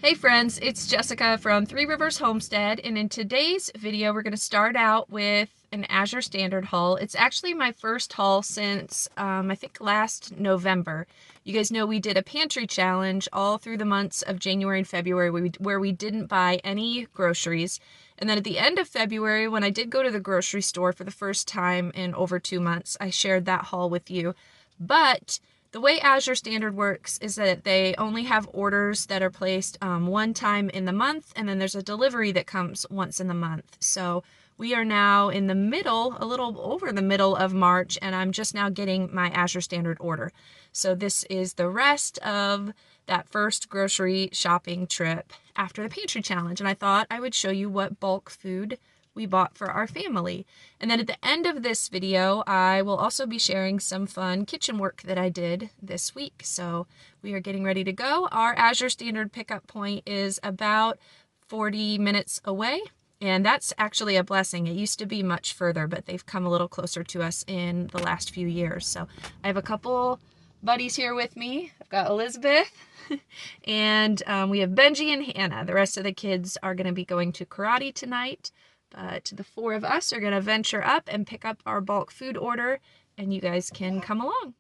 Hey friends, it's Jessica from Three Rivers Homestead, and in today's video we're going to start out with an Azure Standard haul. It's actually my first haul since I think last November. You guys know we did a pantry challenge all through the months of January and February where we didn't buy any groceries. And then at the end of February, when I did go to the grocery store for the first time in over 2 months, I shared that haul with you. But the way Azure Standard works is that they only have orders that are placed one time in the month, and then there's a delivery that comes once in the month. So we are now in the middle, a little over the middle of March, and I'm just now getting my Azure Standard order. So this is the rest of that first grocery shopping trip after the pantry challenge, and I thought I would show you what bulk food we bought for our family. And then at the end of this video, I will also be sharing some fun kitchen work that I did this week. So we are getting ready to go. Our Azure Standard pickup point is about 40 minutes away, and that's actually a blessing. It used to be much further, but they've come a little closer to us in the last few years. So I have a couple buddies here with me. I've got Elizabeth and we have Benji and Hannah. The rest of the kids are going to be going to karate tonight. But the four of us are going to venture up and pick up our bulk food order, and you guys can come along.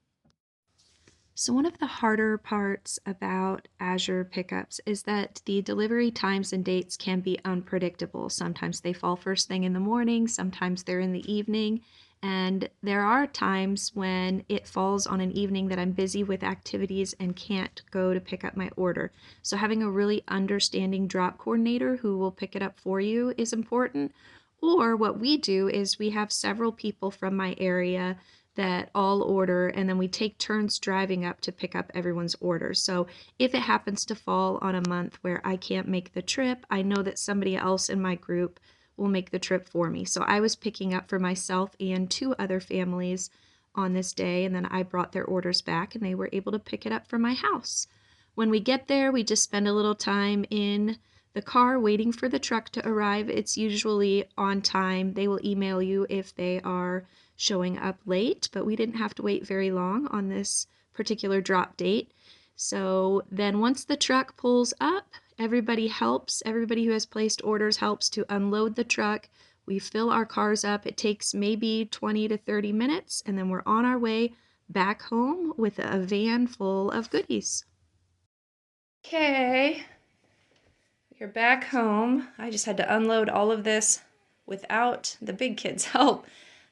So one of the harder parts about Azure pickups is that the delivery times and dates can be unpredictable. Sometimes they fall first thing in the morning, sometimes they're in the evening, and there are times when it falls on an evening that I'm busy with activities and can't go to pick up my order. So having a really understanding drop coordinator who will pick it up for you is important. Or what we do is we have several people from my area that all order, and then we take turns driving up to pick up everyone's orders. So if it happens to fall on a month where I can't make the trip, I know that somebody else in my group will make the trip for me. So I was picking up for myself and two other families on this day, and then I brought their orders back and they were able to pick it up from my house. When we get there, we just spend a little time in the car waiting for the truck to arrive. It's usually on time. They will email you if they are showing up late, but we didn't have to wait very long on this particular drop date. So then once the truck pulls up, everybody helps. Everybody who has placed orders helps to unload the truck. We fill our cars up. It takes maybe 20 to 30 minutes, and then we're on our way back home with a van full of goodies. Okay, you're back home. I just had to unload all of this without the big kids' help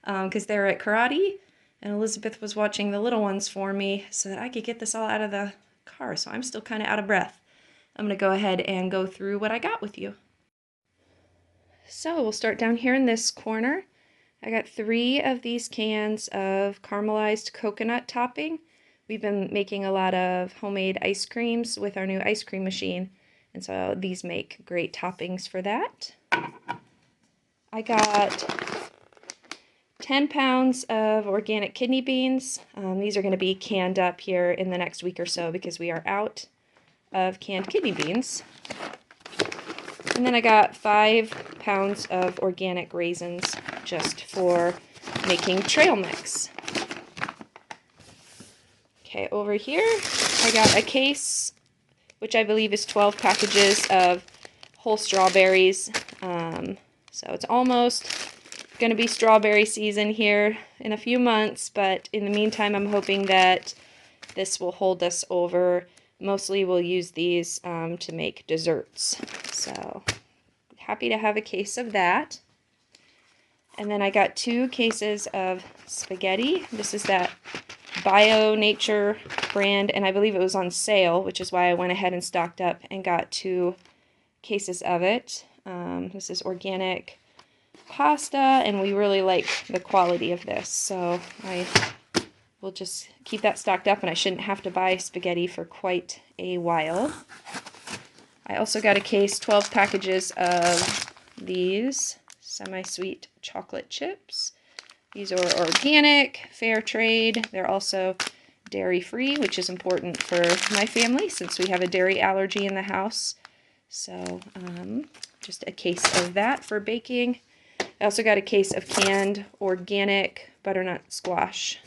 because they're at karate, and Elizabeth was watching the little ones for me so that I could get this all out of the car. So I'm still kind of out of breath. I'm going to go ahead and go through what I got with you. So we'll start down here in this corner. I got 3 of these cans of caramelized coconut topping. We've been making a lot of homemade ice creams with our new ice cream machine, and so these make great toppings for that. I got 10 pounds of organic kidney beans. These are going to be canned up here in the next week or so because we are out of canned kidney beans. And then I got 5 pounds of organic raisins just for making trail mix. Okay, over here I got a case, which I believe is 12 packages of whole strawberries. So it's almost going to be strawberry season here in a few months, but in the meantime I'm hoping that this will hold us over. Mostly we'll use these to make desserts. So happy to have a case of that. And then I got 2 cases of spaghetti. This is that Bio Nature brand, and I believe it was on sale, which is why I went ahead and stocked up and got 2 cases of it. This is organic pasta, and we really like the quality of this, so I will just keep that stocked up, and I shouldn't have to buy spaghetti for quite a while. I also got a case, 12 packages of these semi-sweet chocolate chips. These are organic, fair trade. They're also dairy-free, which is important for my family since we have a dairy allergy in the house. So just a case of that for baking. I also got a case of canned organic butternut squash.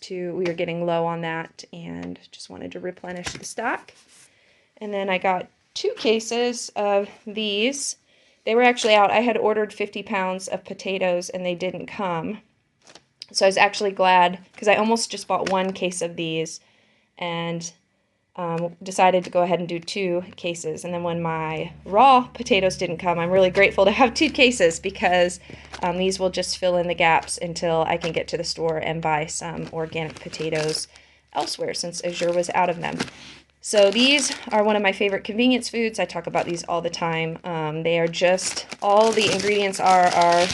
We were getting low on that and just wanted to replenish the stock. And then I got 2 cases of these. They were actually out. I had ordered 50 pounds of potatoes and they didn't come. So I was actually glad because I almost just bought 1 case of these and decided to go ahead and do 2 cases. And then when my raw potatoes didn't come, I'm really grateful to have 2 cases because these will just fill in the gaps until I can get to the store and buy some organic potatoes elsewhere since Azure was out of them. So these are one of my favorite convenience foods. I talk about these all the time. They are just, all the ingredients are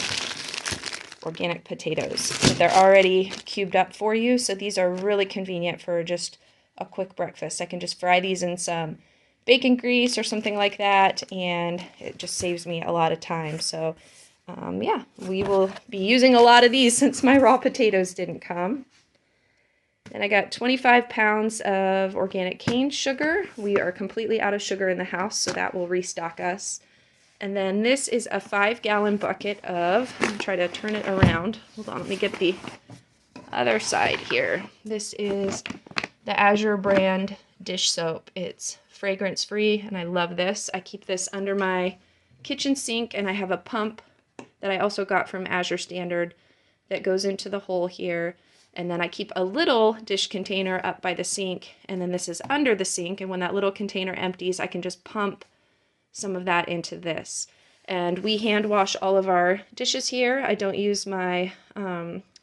organic potatoes. But they're already cubed up for you, so these are really convenient for just a quick breakfast. I can just fry these in some bacon grease or something like that, and it just saves me a lot of time. So yeah, we will be using a lot of these since my raw potatoes didn't come. And I got 25 pounds of organic cane sugar. We are completely out of sugar in the house, so that will restock us. And then this is a 5-gallon bucket of, I'm going to try to turn it around. Hold on, let me get the other side here. This is the Azure brand dish soap. It's fragrance-free, and I love this. I keep this under my kitchen sink, and I have a pump that I also got from Azure Standard that goes into the hole here. And then I keep a little dish container up by the sink, and then this is under the sink, and when that little container empties, I can just pump some of that into this. And we hand wash all of our dishes here. I don't use my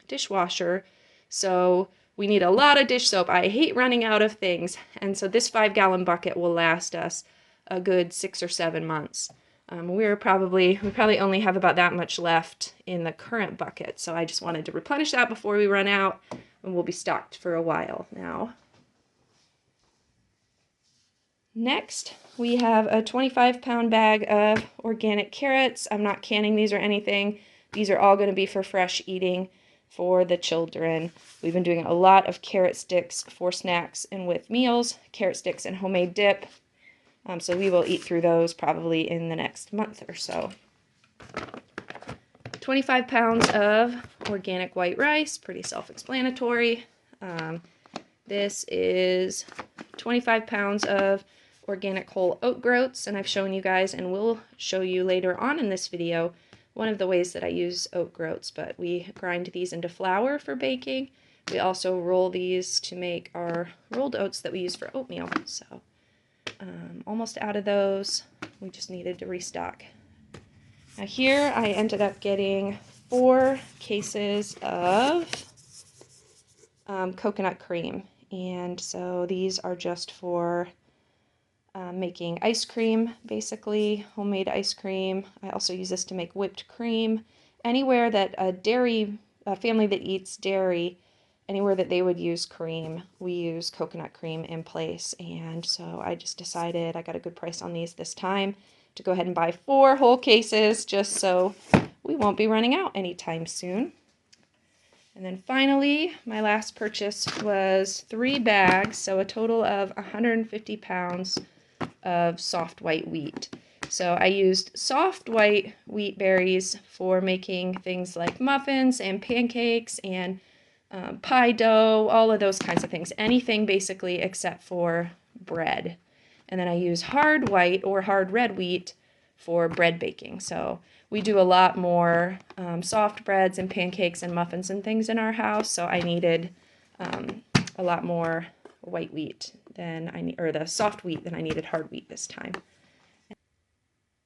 dishwasher, so we need a lot of dish soap. I hate running out of things, and so this 5-gallon bucket will last us a good 6 or 7 months. We probably only have about that much left in the current bucket, so I just wanted to replenish that before we run out, and we'll be stocked for a while now. Next, we have a 25-pound bag of organic carrots. I'm not canning these or anything. These are all going to be for fresh eating for the children. We've been doing a lot of carrot sticks for snacks and with meals, carrot sticks and homemade dip. So we will eat through those probably in the next month or so. 25 pounds of organic white rice, pretty self-explanatory. This is 25 pounds of organic whole oat groats, and I've shown you guys and will show you later on in this video one of the ways that I use oat groats, but we grind these into flour for baking. We also roll these to make our rolled oats that we use for oatmeal. So almost out of those. We just needed to restock. Now here I ended up getting 4 cases of coconut cream, and so these are just for making ice cream, basically homemade ice cream. I also use this to make whipped cream. Anywhere that a family that eats dairy, anywhere that they would use cream, we use coconut cream in place. And so I just decided, I got a good price on these this time, to go ahead and buy 4 whole cases just so we won't be running out anytime soon. And then finally, my last purchase was 3 bags, so a total of 150 pounds of soft white wheat. So I used soft white wheat berries for making things like muffins and pancakes and pie dough, all of those kinds of things. Anything basically except for bread. And then I use hard white or hard red wheat for bread baking. So we do a lot more soft breads and pancakes and muffins and things in our house. So I needed a lot more white wheat or the soft wheat than I needed hard wheat this time.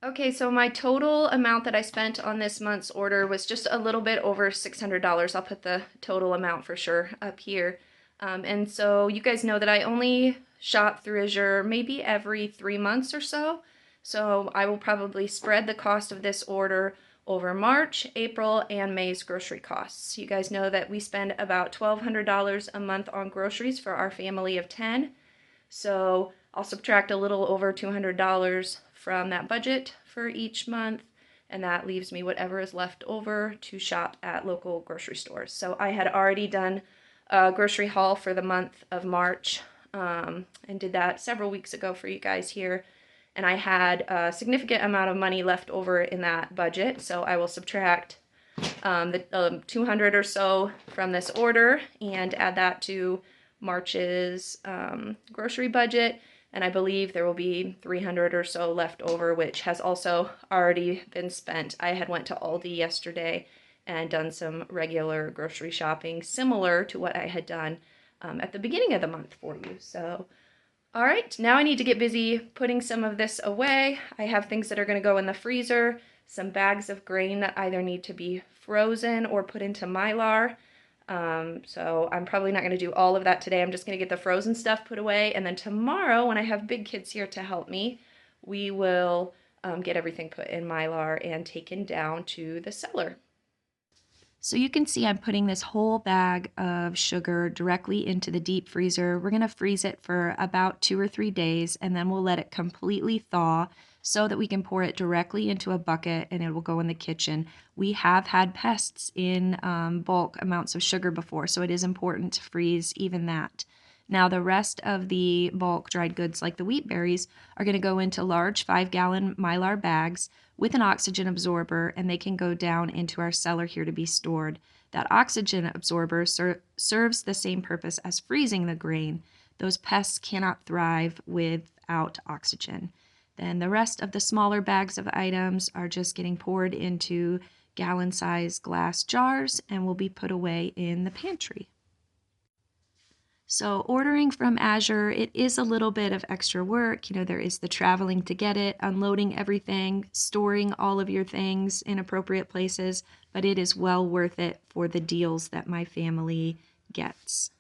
Okay, so my total amount that I spent on this month's order was just a little bit over $600. I'll put the total amount for sure up here. And so you guys know that I only shop through Azure maybe every 3 months or so. So I will probably spread the cost of this order over March, April, and May's grocery costs. You guys know that we spend about $1,200 a month on groceries for our family of 10. So I'll subtract a little over $200 from that budget for each month, and that leaves me whatever is left over to shop at local grocery stores. So I had already done a grocery haul for the month of March and did that several weeks ago for you guys here, and I had a significant amount of money left over in that budget, so I will subtract the 200 or so from this order and add that to March's grocery budget. and I believe there will be 300 or so left over, which has also already been spent. I had went to Aldi yesterday and done some regular grocery shopping, similar to what I had done at the beginning of the month for you. So, all right, now I need to get busy putting some of this away. I have things that are going to go in the freezer, some bags of grain that either need to be frozen or put into Mylar. So I'm probably not going to do all of that today. I'm just going to get the frozen stuff put away. And then tomorrow, when I have big kids here to help me, we will get everything put in Mylar and taken down to the cellar. So you can see I'm putting this whole bag of sugar directly into the deep freezer. We're going to freeze it for about 2 or 3 days, and then we'll let it completely thaw so that we can pour it directly into a bucket and it will go in the kitchen. We have had pests in bulk amounts of sugar before, so it is important to freeze even that. Now the rest of the bulk dried goods like the wheat berries are going to go into large 5-gallon Mylar bags with an oxygen absorber, and they can go down into our cellar here to be stored. That oxygen absorber serves the same purpose as freezing the grain. Those pests cannot thrive without oxygen. Then the rest of the smaller bags of items are just getting poured into gallon-sized glass jars and will be put away in the pantry. So ordering from Azure, it is a little bit of extra work. You know, there is the traveling to get it, unloading everything, storing all of your things in appropriate places, but it is well worth it for the deals that my family gets.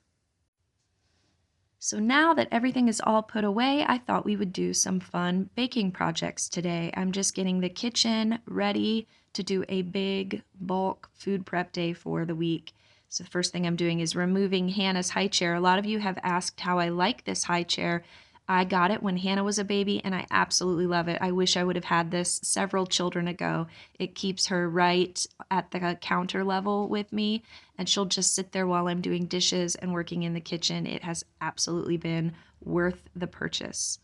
So now that everything is all put away, I thought we would do some fun baking projects today. I'm just getting the kitchen ready to do a big bulk food prep day for the week. So the first thing I'm doing is removing Hannah's high chair. A lot of you have asked how I like this high chair. I got it when Hannah was a baby and I absolutely love it. I wish I would have had this several children ago. It keeps her right at the counter level with me, and she'll just sit there while I'm doing dishes and working in the kitchen. It has absolutely been worth the purchase.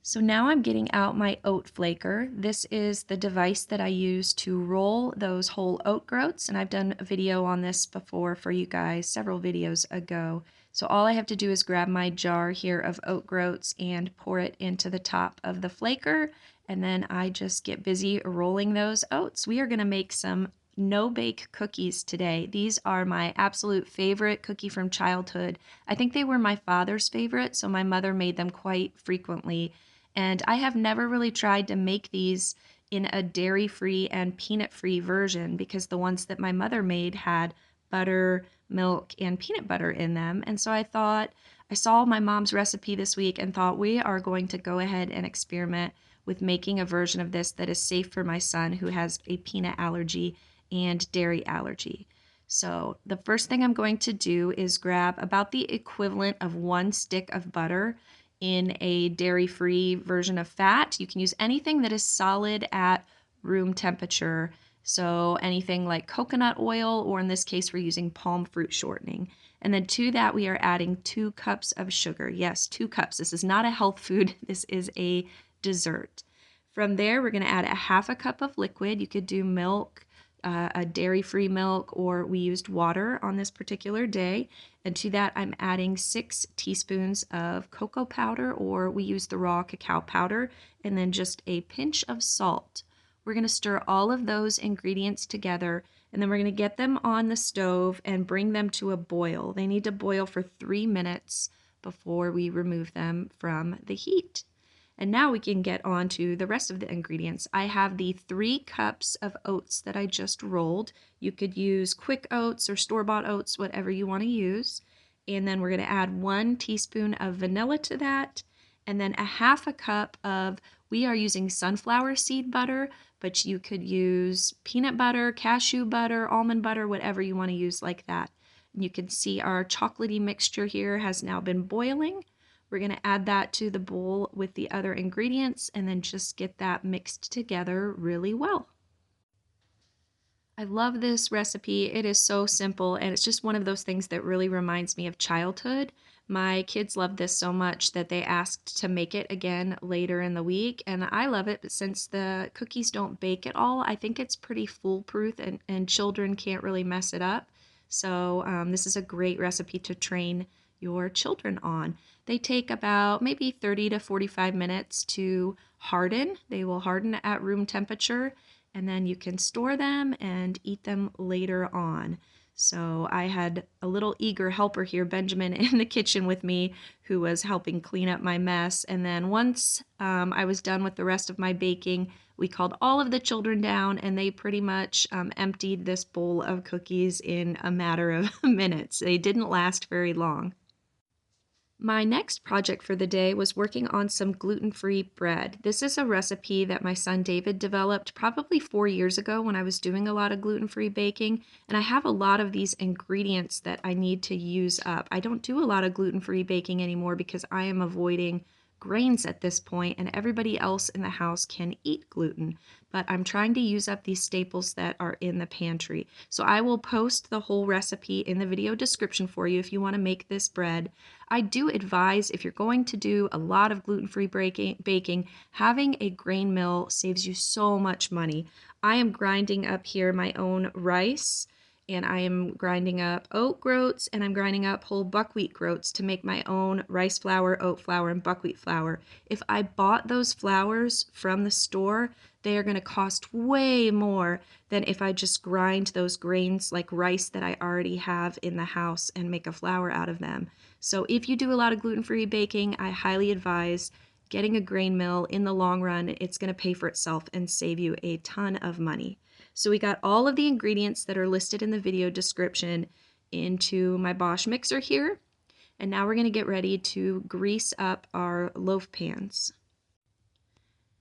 So now I'm getting out my oat flaker. This is the device that I use to roll those whole oat groats, and I've done a video on this before for you guys several videos ago. So all I have to do is grab my jar here of oat groats and pour it into the top of the flaker, and then I just get busy rolling those oats. We are going to make some no-bake cookies today. These are my absolute favorite cookie from childhood. I think they were my father's favorite, so my mother made them quite frequently. And I have never really tried to make these in a dairy-free and peanut-free version because the ones that my mother made had butter, milk, and peanut butter in them. And so I saw my mom's recipe this week and thought we are going to go ahead and experiment with making a version of this that is safe for my son who has a peanut allergy and dairy allergy. So the first thing I'm going to do is grab about the equivalent of 1 stick of butter in a dairy-free version of fat. You can use anything that is solid at room temperature. So anything like coconut oil, or in this case, we're using palm fruit shortening. And then to that, we are adding 2 cups of sugar. Yes, 2 cups. This is not a health food. This is a dessert. From there, we're going to add a 1/2 cup of liquid. You could do milk, a dairy-free milk, or we used water on this particular day. And to that, I'm adding 6 teaspoons of cocoa powder, or we use the raw cacao powder, and then just a pinch of salt. We're going to stir all of those ingredients together, and then we're going to get them on the stove and bring them to a boil. They need to boil for 3 minutes before we remove them from the heat. And now we can get on to the rest of the ingredients. I have the 3 cups of oats that I just rolled. You could use quick oats or store-bought oats, whatever you want to use. And then we're going to add 1 teaspoon of vanilla to that, and then a 1/2 cup of, we are using sunflower seed butter, but you could use peanut butter, cashew butter, almond butter, whatever you want to use like that. And you can see our chocolatey mixture here has now been boiling. We're going to add that to the bowl with the other ingredients and then just get that mixed together really well. I love this recipe. It is so simple, and it's just one of those things that really reminds me of childhood. My kids love this so much that they asked to make it again later in the week, and I love it, but since the cookies don't bake at all, I think it's pretty foolproof, and children can't really mess it up. So this is a great recipe to train your children on. They take about maybe 30 to 45 minutes to harden. They will harden at room temperature, and then you can store them and eat them later on. So I had a little eager helper here, Benjamin, in the kitchen with me, who was helping clean up my mess. And then once I was done with the rest of my baking, we called all of the children down, and they pretty much emptied this bowl of cookies in a matter of minutes. They didn't last very long. My next project for the day was working on some gluten-free bread. This is a recipe that my son David developed probably 4 years ago when I was doing a lot of gluten-free baking, and I have a lot of these ingredients that I need to use up. I don't do a lot of gluten-free baking anymore because I am avoiding grains at this point, and everybody else in the house can eat gluten, but I'm trying to use up these staples that are in the pantry. So I will post the whole recipe in the video description for you if you want to make this bread. I do advise, if you're going to do a lot of gluten-free baking, having a grain mill saves you so much money. I am grinding up here my own rice, and I am grinding up oat groats, and I'm grinding up whole buckwheat groats to make my own rice flour, oat flour, and buckwheat flour. If I bought those flours from the store, they are going to cost way more than if I just grind those grains like rice that I already have in the house and make a flour out of them. So if you do a lot of gluten-free baking, I highly advise getting a grain mill. In the long run, it's going to pay for itself and save you a ton of money. So we got all of the ingredients that are listed in the video description into my Bosch mixer here. And now we're going to get ready to grease up our loaf pans.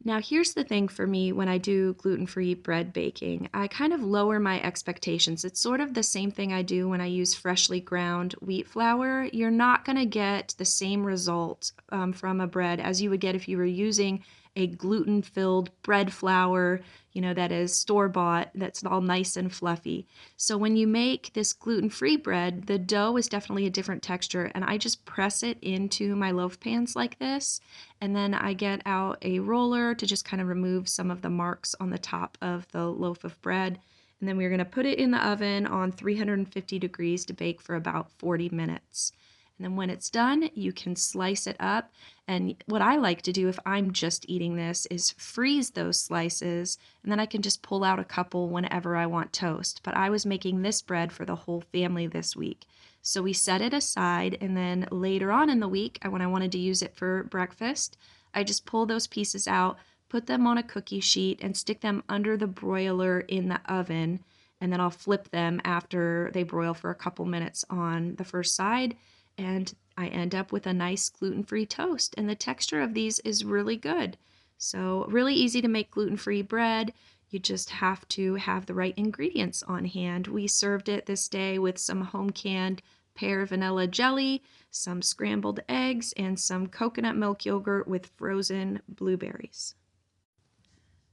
Now here's the thing for me when I do gluten-free bread baking. I kind of lower my expectations. It's sort of the same thing I do when I use freshly ground wheat flour. You're not going to get the same result from a bread as you would get if you were using a gluten-filled bread flour, that is store-bought, that's all nice and fluffy. So when you make this gluten-free bread, the dough is definitely a different texture, and I just press it into my loaf pans like this, and then I get out a roller to just kind of remove some of the marks on the top of the loaf of bread. And then we're going to put it in the oven on 350 degrees to bake for about 40 minutes. And then when it's done, you can slice it up. And what I like to do if I'm just eating this is freeze those slices, and then I can just pull out a couple whenever I want toast. But I was making this bread for the whole family this week. So we set it aside, and then later on in the week, when I wanted to use it for breakfast, I just pull those pieces out, put them on a cookie sheet, and stick them under the broiler in the oven. And then I'll flip them after they broil for a couple minutes on the first side, and I end up with a nice gluten-free toast. And the texture of these is really good. So really easy to make gluten-free bread. You just have to have the right ingredients on hand. We served it this day with some home-canned pear vanilla jelly, some scrambled eggs, and some coconut milk yogurt with frozen blueberries.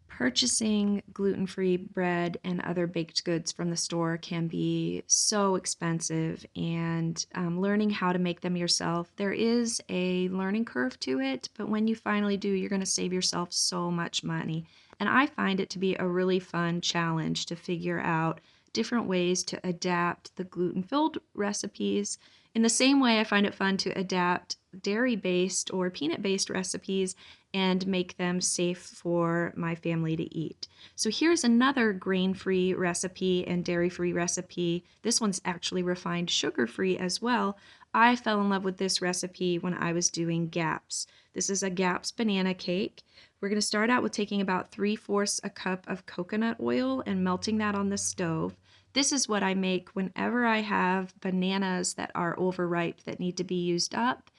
Purchasing gluten-free bread and other baked goods from the store can be so expensive, and learning how to make them yourself, there is a learning curve to it, but when you finally do, you're going to save yourself so much money. And I find it to be a really fun challenge to figure out different ways to adapt the gluten-filled recipes. In the same way, I find it fun to adapt dairy-based or peanut-based recipes and make them safe for my family to eat. So here's another grain-free recipe and dairy-free recipe. This one's actually refined sugar-free as well. I fell in love with this recipe when I was doing gaps. This is a gaps banana cake. We're going to start out with taking about 3/4 a cup of coconut oil and melting that on the stove. This is what I make whenever I have bananas that are overripe that need to be used up.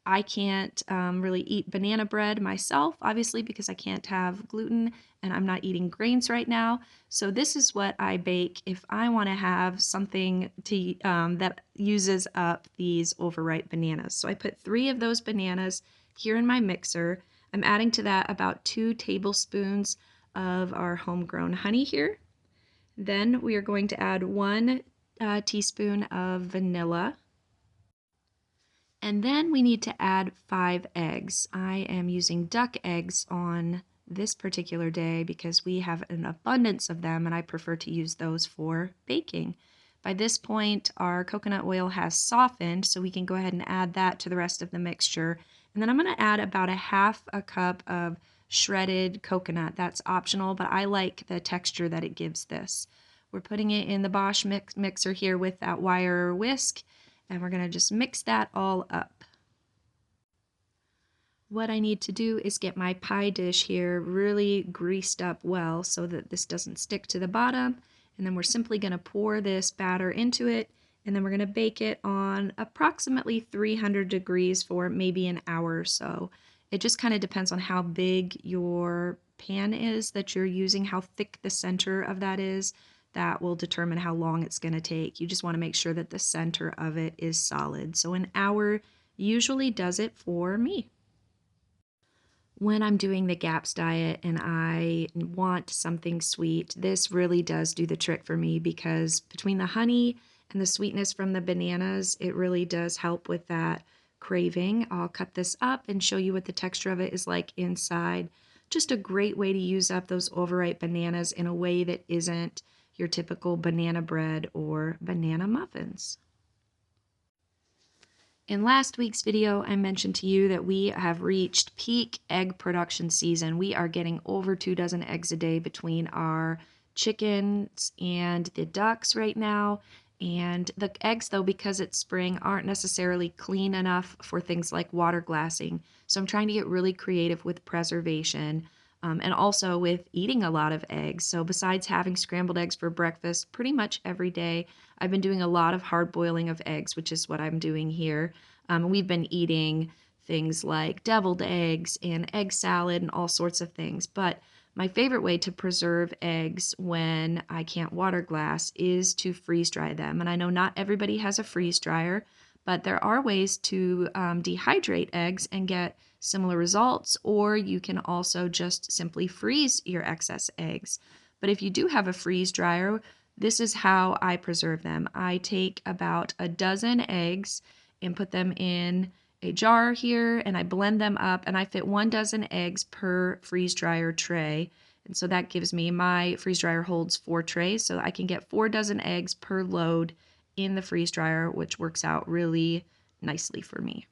I can't really eat banana bread myself, obviously, because I can't have gluten and I'm not eating grains right now. So this is what I bake if I want to have something to that uses up these overripe bananas. So I put 3 of those bananas here in my mixer. I'm adding to that about 2 tablespoons of our homegrown honey here. Then we are going to add 1 teaspoon of vanilla. And then we need to add 5 eggs. I am using duck eggs on this particular day because we have an abundance of them and I prefer to use those for baking. By this point, our coconut oil has softened, so we can go ahead and add that to the rest of the mixture. And then I'm going to add about a half a cup of shredded coconut. That's optional, but I like the texture that it gives this. We're putting it in the Bosch mixer here with that wire whisk, and we're going to just mix that all up. What I need to do is get my pie dish here really greased up well so that this doesn't stick to the bottom. And then we're simply going to pour this batter into it, and then we're going to bake it on approximately 300 degrees for maybe an hour or so. It just kind of depends on how big your pan is that you're using, how thick the center of that is. That will determine how long it's going to take. You just want to make sure that the center of it is solid. So an hour usually does it for me. When I'm doing the GAPS diet and I want something sweet, this really does do the trick for me, because between the honey and the sweetness from the bananas, it really does help with that craving. I'll cut this up and show you what the texture of it is like inside. Just a great way to use up those overripe bananas in a way that isn't your typical banana bread or banana muffins. In last week's video, I mentioned to you that we have reached peak egg production season. We are getting over 24 eggs a day between our chickens and the ducks right now. And the eggs, though, because it's spring, aren't necessarily clean enough for things like water glassing. So I'm trying to get really creative with preservation. And also with eating a lot of eggs. So besides having scrambled eggs for breakfast pretty much every day, I've been doing a lot of hard boiling of eggs, which is what I'm doing here. We've been eating things like deviled eggs and egg salad and all sorts of things. But my favorite way to preserve eggs when I can't water glass is to freeze dry them. And I know not everybody has a freeze dryer, but there are ways to dehydrate eggs and get similar results, or you can also just simply freeze your excess eggs. But if you do have a freeze dryer, this is how I preserve them. I take about a dozen eggs and put them in a jar here, and I blend them up, and I fit 1 dozen eggs per freeze dryer tray. And so that gives me, my freeze dryer holds 4 trays, so I can get 4 dozen eggs per load in the freeze dryer, which works out really nicely for me.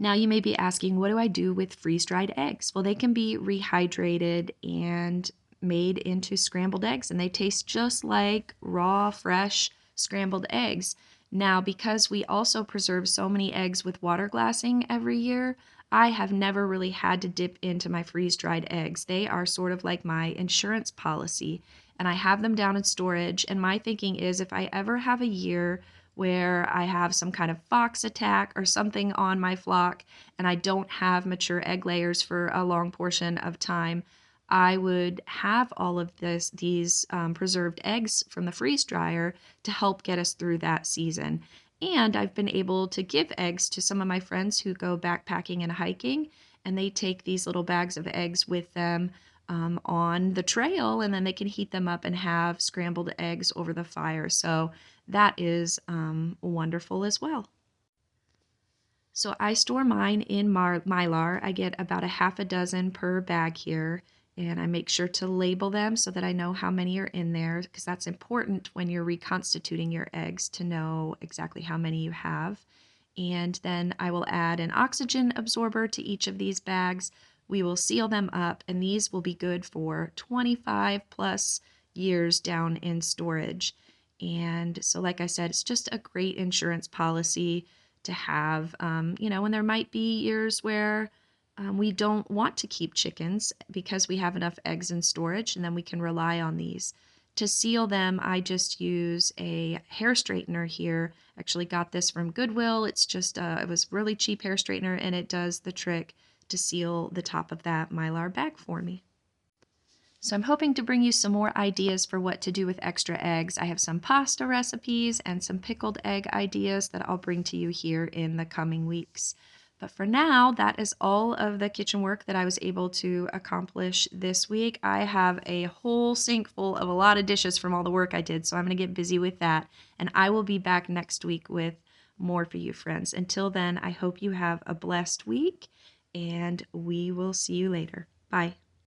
Now you may be asking, what do I do with freeze-dried eggs? Well, they can be rehydrated and made into scrambled eggs, and they taste just like raw, fresh scrambled eggs. Now, because we also preserve so many eggs with water glassing every year, I have never really had to dip into my freeze-dried eggs. They are sort of like my insurance policy, and I have them down in storage, and my thinking is if I ever have a year where I have some kind of fox attack or something on my flock and I don't have mature egg layers for a long portion of time, I would have all of these preserved eggs from the freeze dryer to help get us through that season. And I've been able to give eggs to some of my friends who go backpacking and hiking, and they take these little bags of eggs with them on the trail, and then they can heat them up and have scrambled eggs over the fire. So that is wonderful as well. So I store mine in Mylar. I get about a half a dozen per bag here, and I make sure to label them so that I know how many are in there, because that's important when you're reconstituting your eggs to know exactly how many you have. And then I will add an oxygen absorber to each of these bags. We will seal them up, and these will be good for 25 plus years down in storage. And so, like I said, it's just a great insurance policy to have, and there might be years where we don't want to keep chickens because we have enough eggs in storage, and then we can rely on these. To seal them, I just use a hair straightener here. Actually got this from Goodwill. It's just, it was really cheap hair straightener, and it does the trick to seal the top of that Mylar bag for me. So I'm hoping to bring you some more ideas for what to do with extra eggs. I have some pasta recipes and some pickled egg ideas that I'll bring to you here in the coming weeks. But for now, that is all of the kitchen work that I was able to accomplish this week. I have a whole sink full of a lot of dishes from all the work I did, so I'm going to get busy with that. And I will be back next week with more for you, friends. Until then, I hope you have a blessed week, and we will see you later. Bye.